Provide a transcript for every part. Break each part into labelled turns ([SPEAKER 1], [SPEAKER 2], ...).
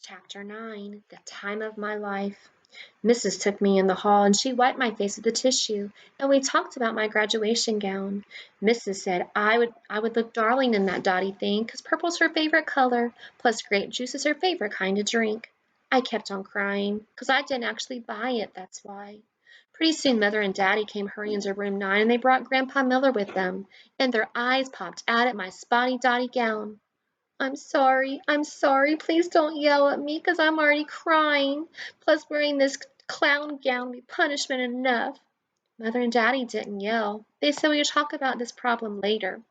[SPEAKER 1] Chapter 9, The Time of My Life. Mrs. took me in the hall and she wiped my face with a tissue, and we talked about my graduation gown. Mrs. said I would look darling in that dotty thing, 'cause purple's her favorite color, plus grape juice is her favorite kind of drink. I kept on crying, 'cause I didn't actually buy it, that's why. Pretty soon Mother and Daddy came hurrying into room 9 and they brought Grandpa Miller with them, and their eyes popped out at my spotty dotty gown. I'm sorry, please don't yell at me, 'cause I'm already crying. Plus wearing this clown gown will be punishment enough. Mother and Daddy didn't yell. They said we would talk about this problem later.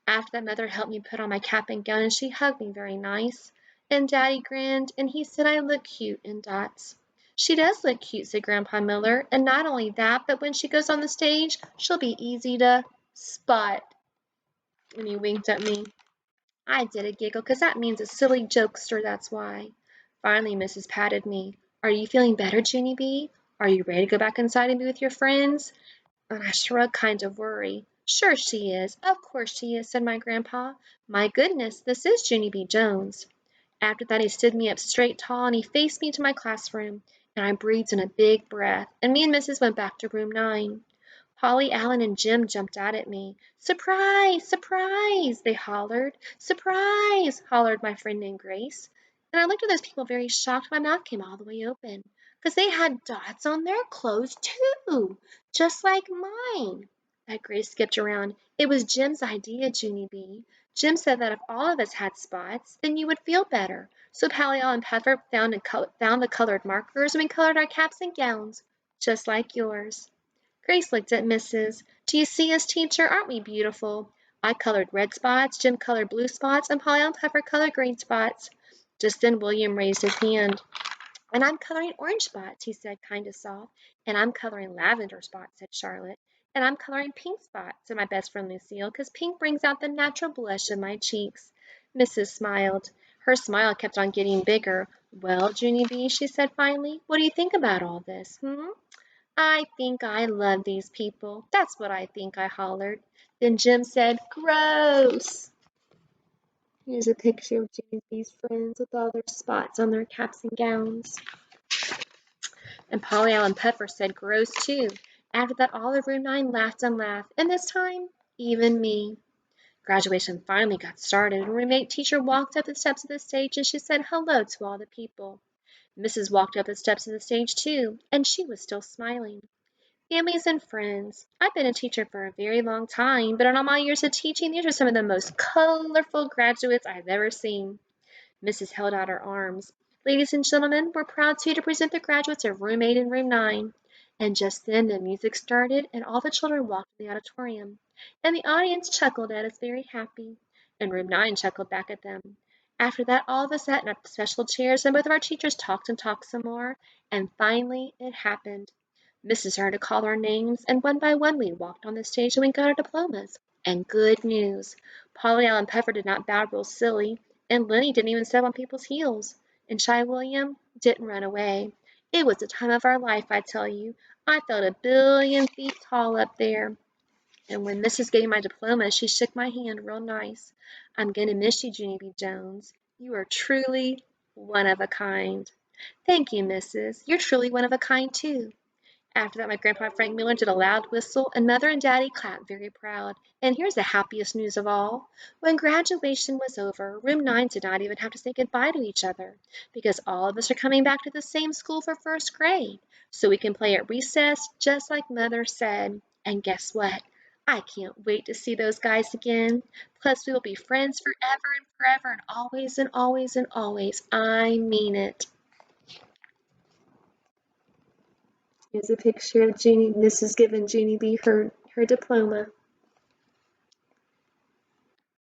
[SPEAKER 1] After that, Mother helped me put on my cap and gown and she hugged me very nice. And Daddy grinned and he said I look cute in dots. She does look cute, said Grandpa Miller, and not only that, but when she goes on the stage, she'll be easy to spot. And he winked at me. I did a giggle, 'cause that means a silly jokester, that's why. Finally, Mrs. patted me. Are you feeling better, Junie B? Are you ready to go back inside and be with your friends? And I shrugged, kind of worried. Sure she is. Of course she is, said my grandpa. My goodness, this is Junie B. Jones. After that, he stood me up straight tall and he faced me to my classroom, and I breathed in a big breath, and me and Mrs. went back to room 9. Polly, Allen, and Jim jumped out at me. Surprise! Surprise! They hollered. Surprise! Hollered my friend named Grace. And I looked at those people very shocked. My mouth came all the way open, 'cause they had dots on their clothes too, just like mine. That Grace skipped around. It was Jim's idea, Junie B. Jim said that if all of us had spots, then you would feel better. So Polly, Allen, and Pepper found the colored markers, and we colored our caps and gowns, just like yours. Grace looked at Mrs. Do you see us, teacher? Aren't we beautiful? I colored red spots, Jim colored blue spots, and Polly and Pepper colored green spots. Just then William raised his hand. And I'm coloring orange spots, he said, kind of soft. And I'm coloring lavender spots, said Charlotte. And I'm coloring pink spots, said my best friend Lucille, 'cause pink brings out the natural blush in my cheeks. Mrs. smiled. Her smile kept on getting bigger. Well, Junie B, she said finally, what do you think about all this, I think I love these people. That's what I think, I hollered. Then Jim said, gross. Here's a picture of Junie B's friends with all their spots on their caps and gowns. And Polly Allen Pepper said gross too. After that, all of room 9 laughed and laughed, and this time, even me. Graduation finally got started, and roommate teacher walked up the steps of the stage and she said hello to all the people. Mrs. walked up the steps of the stage too, and she was still smiling. Families and friends. I've been a teacher for a very long time, but in all my years of teaching, these are some of the most colorful graduates I've ever seen. Mrs. held out her arms. Ladies and gentlemen, we're proud to present the graduates of Room 8 and Room 9. And just then the music started and all the children walked to the auditorium. And the audience chuckled at us very happy. And Room 9 chuckled back at them. After that, all of us sat in our special chairs and both of our teachers talked and talked some more. And finally, it happened. Mrs. started to call our names, and one by one we walked on the stage and we got our diplomas. And good news. Polly Allen Pepper did not bow real silly, and Lenny didn't even step on people's heels. And Shy William didn't run away. It was the time of our life, I tell you. I felt 1,000,000,000 feet tall up there. And when Mrs. gave me my diploma, she shook my hand real nice. I'm going to miss you, Junie B. Jones. You are truly one of a kind. Thank you, Mrs. You're truly one of a kind, too. After that, my grandpa Frank Miller did a loud whistle, and Mother and Daddy clapped very proud. And here's the happiest news of all. When graduation was over, Room 9 did not even have to say goodbye to each other, because all of us are coming back to the same school for first grade, so we can play at recess just like Mother said. And guess what? I can't wait to see those guys again. Plus, we will be friends forever and forever and always and always and always. I mean it. Here's a picture of Mrs. giving Junie B her diploma.